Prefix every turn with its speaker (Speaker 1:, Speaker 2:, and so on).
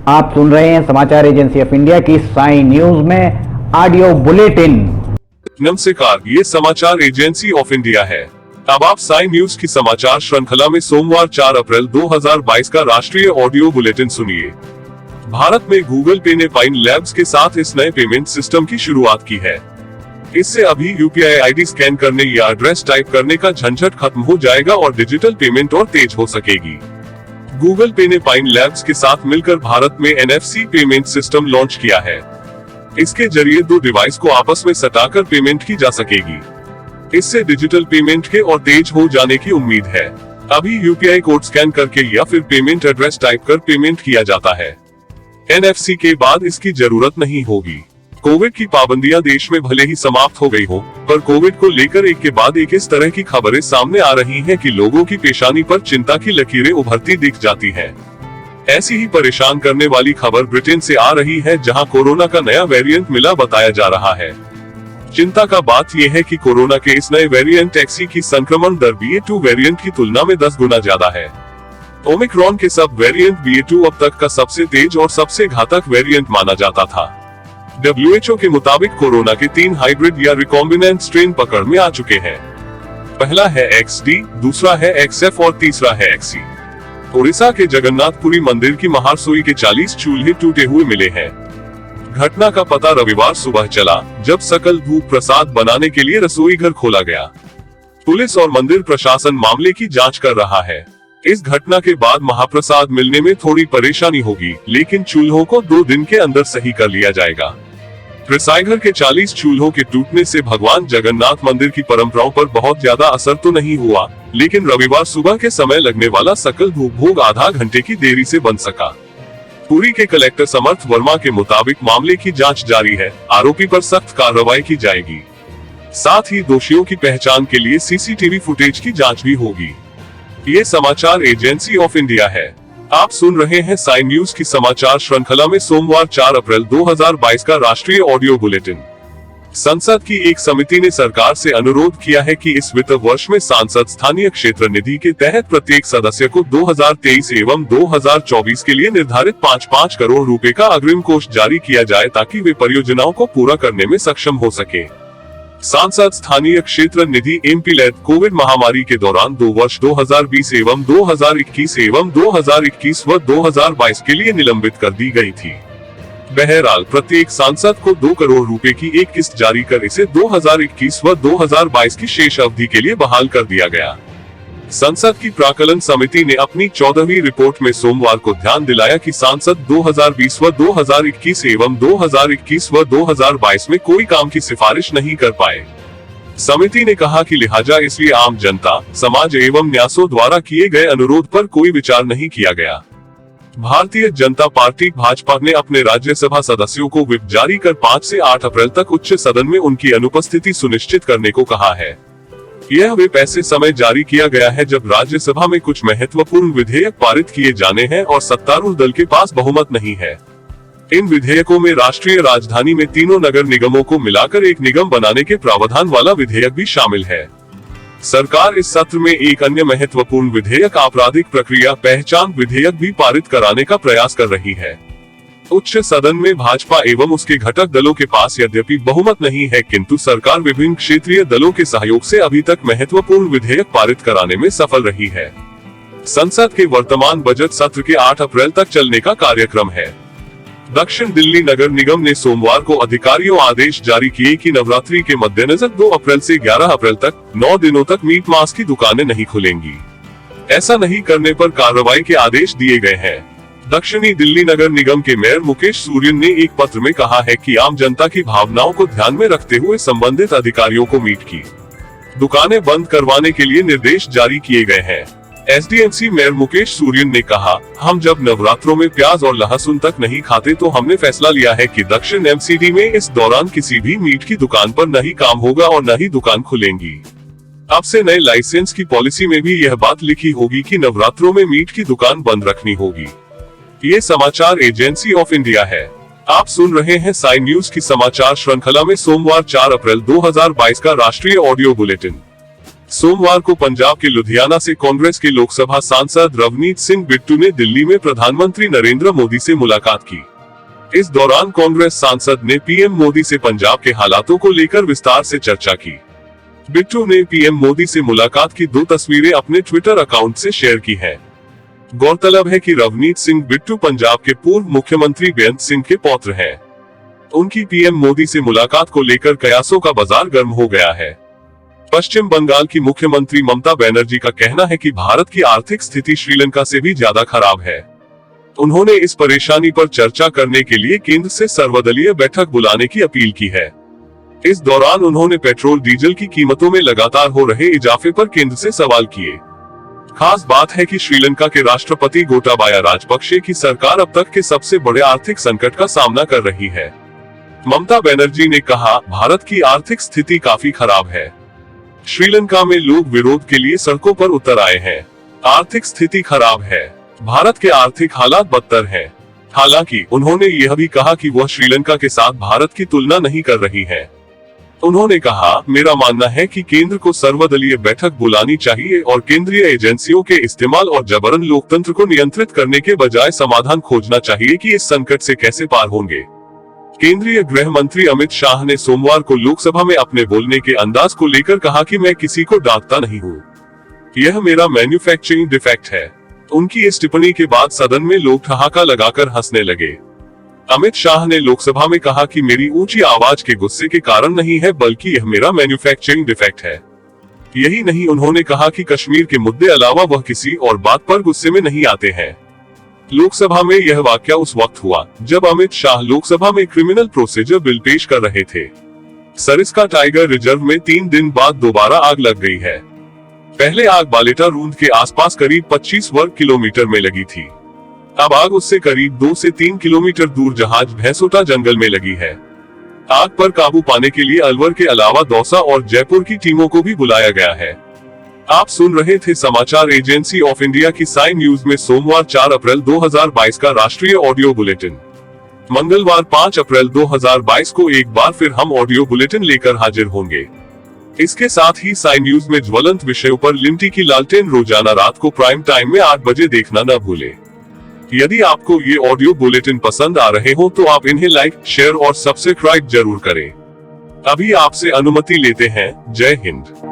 Speaker 1: आप सुन रहे हैं समाचार एजेंसी ऑफ इंडिया की साई न्यूज में ऑडियो बुलेटिन।
Speaker 2: नमस्कार, ये समाचार एजेंसी ऑफ इंडिया है। अब आप साई न्यूज की समाचार श्रृंखला में सोमवार 4 अप्रैल 2022 का राष्ट्रीय ऑडियो बुलेटिन सुनिए। भारत में गूगल पे ने पाइन लैब्स के साथ इस नए पेमेंट सिस्टम की शुरुआत की है। इससे अभी यूपीआई आईडी स्कैन करने या एड्रेस टाइप करने का झंझट खत्म हो जाएगा और डिजिटल पेमेंट और तेज हो सकेगी। गूगल पे ने पाइन लैब्स के साथ मिलकर भारत में एनएफसी पेमेंट सिस्टम लॉन्च किया है। इसके जरिए दो डिवाइस को आपस में सटाकर पेमेंट की जा सकेगी। इससे डिजिटल पेमेंट के और तेज हो जाने की उम्मीद है। अभी यूपीआई कोड स्कैन करके या फिर पेमेंट एड्रेस टाइप कर पेमेंट किया जाता है। एनएफसी के बाद इसकी जरूरत नहीं होगी। कोविड की पाबंदियां देश में भले ही समाप्त हो गई हो, पर कोविड को लेकर एक के बाद एक इस तरह की खबरें सामने आ रही हैं कि लोगों की पेशानी पर चिंता की लकीरें उभरती दिख जाती हैं। ऐसी ही परेशान करने वाली खबर ब्रिटेन से आ रही है, जहां कोरोना का नया वेरिएंट मिला बताया जा रहा है। चिंता का बात यह है कि कोरोना के इस नए वेरिएंट एक्सी की संक्रमण दर BA.2 वेरिएंट की तुलना में 10 गुना ज्यादा है। ओमिक्रॉन के सब वेरिएंट BA.2 अब तक का सबसे तेज और सबसे घातक वेरिएंट माना जाता था। WHO के मुताबिक कोरोना के 3 हाइब्रिड या रिकॉम्बिनेंट स्ट्रेन पकड़ में आ चुके हैं। पहला है XD, दूसरा है XF और तीसरा है XC। उड़ीसा के जगन्नाथपुरी मंदिर की महारसोई के 40 चूल्हे टूटे हुए मिले हैं। घटना का पता रविवार सुबह चला, जब सकल धूप प्रसाद बनाने के लिए रसोई घर खोला गया। पुलिस और मंदिर प्रशासन मामले की जांच कर रहा है। इस घटना के बाद महाप्रसाद मिलने में थोड़ी परेशानी होगी, लेकिन चूल्हों को 2 दिन के अंदर सही कर लिया जाएगा। रसोईघर के 40 चूल्हों के टूटने से भगवान जगन्नाथ मंदिर की परंपराओं पर बहुत ज्यादा असर तो नहीं हुआ, लेकिन रविवार सुबह के समय लगने वाला सकल धूप भोग आधा घंटे की देरी से बन सका। पुरी के कलेक्टर समर्थ वर्मा के मुताबिक मामले की जांच जारी है। आरोपी पर सख्त कार्रवाई की जाएगी। साथ ही दोषियों की पहचान के लिए सीसीटीवी फुटेज की जांच भी होगी। ये समाचार एजेंसी ऑफ इंडिया है। आप सुन रहे हैं साई न्यूज की समाचार श्रृंखला में सोमवार 4 अप्रैल 2022 का राष्ट्रीय ऑडियो बुलेटिन। संसद की एक समिति ने सरकार से अनुरोध किया है कि इस वित्त वर्ष में सांसद स्थानीय क्षेत्र निधि के तहत प्रत्येक सदस्य को 2023 एवं 2024 के लिए निर्धारित 5-5 करोड़ रुपए का अग्रिम कोष जारी किया जाए, ताकि वे परियोजनाओं को पूरा करने में सक्षम हो सके। सांसद स्थानीय क्षेत्र निधि एमपीलैड कोविड महामारी के दौरान 2 वर्ष 2020 एवं 2021 एवं 2021 व 2022 के लिए निलंबित कर दी गई थी। बहरहाल प्रत्येक सांसद को 2 करोड़ रुपए की एक किस्त जारी कर इसे 2021 व 2022 की शेष अवधि के लिए बहाल कर दिया गया। संसद की प्राक्कलन समिति ने अपनी 14वीं रिपोर्ट में सोमवार को ध्यान दिलाया कि सांसद 2020 व 2021 एवं 2021 व 2022 में कोई काम की सिफारिश नहीं कर पाए। समिति ने कहा कि लिहाजा इसलिए आम जनता, समाज एवं न्यासों द्वारा किए गए अनुरोध पर कोई विचार नहीं किया गया। भारतीय जनता पार्टी भाजपा ने अपने राज्यसभा सदस्यों को व्हिप जारी कर 5 से 8 अप्रैल तक उच्च सदन में उनकी अनुपस्थिति सुनिश्चित करने को कहा है। यह व्हिप ऐसे समय जारी किया गया है जब राज्यसभा में कुछ महत्वपूर्ण विधेयक पारित किए जाने हैं और सत्तारूढ़ दल के पास बहुमत नहीं है। इन विधेयकों में राष्ट्रीय राजधानी में तीनों नगर निगमों को मिलाकर एक निगम बनाने के प्रावधान वाला विधेयक भी शामिल है। सरकार इस सत्र में एक अन्य महत्वपूर्ण विधेयक आपराधिक प्रक्रिया पहचान विधेयक भी पारित कराने का प्रयास कर रही है। उच्च सदन में भाजपा एवं उसके घटक दलों के पास यद्यपि बहुमत नहीं है, किंतु सरकार विभिन्न क्षेत्रीय दलों के सहयोग से अभी तक महत्वपूर्ण विधेयक पारित कराने में सफल रही है। संसद के वर्तमान बजट सत्र के 8 अप्रैल तक चलने का कार्यक्रम है। दक्षिण दिल्ली नगर निगम ने सोमवार को अधिकारियों आदेश जारी किए कि नवरात्रि के मद्देनजर 2 अप्रैल से 11 अप्रैल तक 9 दिनों तक मीट मांस की दुकानें नहीं खुलेंगी। ऐसा नहीं करने पर कार्रवाई के आदेश दिए गए हैं। दक्षिणी दिल्ली नगर निगम के मेयर मुकेश सूर्यन ने एक पत्र में कहा है कि आम जनता की भावनाओं को ध्यान में रखते हुए संबंधित अधिकारियों को मीट की दुकानें बंद करवाने के लिए निर्देश जारी किए गए हैं। एसडीएमसी मेयर मुकेश सूर्यन ने कहा, हम जब नवरात्रों में प्याज और लहसुन तक नहीं खाते तो हमने फैसला लिया है कि दक्षिण एमसीडी में इस दौरान किसी भी मीट की दुकान पर न ही काम होगा और न ही दुकान खुलेंगी। अब से नए लाइसेंस की पॉलिसी में भी यह बात लिखी होगी कि नवरात्रों में मीट की दुकान बंद रखनी होगी। ये समाचार एजेंसी ऑफ इंडिया है। आप सुन रहे हैं साई न्यूज की समाचार श्रृंखला में सोमवार 4 अप्रैल 2022 का राष्ट्रीय ऑडियो बुलेटिन। सोमवार को पंजाब के लुधियाना से कांग्रेस के लोकसभा सांसद रवनीत सिंह बिट्टू ने दिल्ली में प्रधानमंत्री नरेंद्र मोदी से मुलाकात की। इस दौरान कांग्रेस सांसद ने पीएम मोदी से पंजाब के हालातों को लेकर विस्तार से चर्चा की। बिट्टू ने पीएम मोदी से मुलाकात की 2 तस्वीरें अपने ट्विटर अकाउंट से शेयर की हैं। गौरतलब है कि रवनीत सिंह बिट्टू पंजाब के पूर्व मुख्यमंत्री बेअंत सिंह के पौत्र हैं। उनकी पीएम मोदी से मुलाकात को लेकर कयासों का बाजार गर्म हो गया है। पश्चिम बंगाल की मुख्यमंत्री ममता बनर्जी का कहना है कि भारत की आर्थिक स्थिति श्रीलंका से भी ज्यादा खराब है। उन्होंने इस परेशानी पर चर्चा करने के लिए केंद्र से सर्वदलीय बैठक बुलाने की अपील की है। इस दौरान उन्होंने पेट्रोल डीजल की कीमतों में लगातार हो रहे इजाफे पर केंद्र से सवाल किए। खास बात है कि श्रीलंका के राष्ट्रपति गोटाबाया राजपक्षे की सरकार अब तक के सबसे बड़े आर्थिक संकट का सामना कर रही है। ममता बनर्जी ने कहा, भारत की आर्थिक स्थिति काफी खराब है। श्रीलंका में लोग विरोध के लिए सड़कों पर उतर आए हैं। आर्थिक स्थिति खराब है। भारत के आर्थिक हालात बदतर हैं। हालांकि उन्होंने यह भी कहा कि वह श्रीलंका के साथ भारत की तुलना नहीं कर रही है। उन्होंने कहा, मेरा मानना है कि केंद्र को सर्वदलीय बैठक बुलानी चाहिए और केंद्रीय एजेंसियों के इस्तेमाल और जबरन लोकतंत्र को नियंत्रित करने के बजाय समाधान खोजना चाहिए कि इस संकट से कैसे पार होंगे। केंद्रीय गृह मंत्री अमित शाह ने सोमवार को लोकसभा में अपने बोलने के अंदाज को लेकर कहा कि मैं किसी को डांटता नहीं हूँ, यह मेरा मैन्युफैक्चरिंग डिफेक्ट है। उनकी इस टिप्पणी के बाद सदन में लोग ठहाका लगाकर हंसने लगे। अमित शाह ने लोकसभा में कहा कि मेरी ऊंची आवाज के गुस्से के कारण नहीं है, बल्कि यह मेरा मैन्युफैक्चरिंग डिफेक्ट है। यही नहीं, उन्होंने कहा कि कश्मीर के मुद्दे अलावा वह किसी और बात पर गुस्से में नहीं आते हैं। लोकसभा में यह वाकया उस वक्त हुआ जब अमित शाह लोकसभा में क्रिमिनल प्रोसीजर बिल पेश कर रहे थे। सरिस्का टाइगर रिजर्व में 3 दिन बाद दोबारा आग लग गई है। पहले आग बालेटा रूंद के आसपास करीब 25 वर्ग किलोमीटर में लगी थी। अब आग उससे करीब 2 से 3 किलोमीटर दूर जहाज भैंसोटा जंगल में लगी है। आग पर काबू पाने के लिए अलवर के अलावा दौसा और जयपुर की टीमों को भी बुलाया गया है। आप सुन रहे थे समाचार एजेंसी ऑफ इंडिया की साई न्यूज में सोमवार 4 अप्रैल 2022 का राष्ट्रीय ऑडियो बुलेटिन। मंगलवार 5 अप्रैल 2022 को एक बार फिर हम ऑडियो बुलेटिन लेकर हाजिर होंगे। इसके साथ ही साई न्यूज में ज्वलंत विषयों पर लिमटी की लालटेन रोजाना रात को प्राइम टाइम में 8 बजे देखना न भूलें। यदि आपको ये ऑडियो बुलेटिन पसंद आ रहे हो तो आप इन्हें लाइक, शेयर और सब्सक्राइब जरूर करें। अभी आपसे अनुमति लेते हैं। जय हिंद।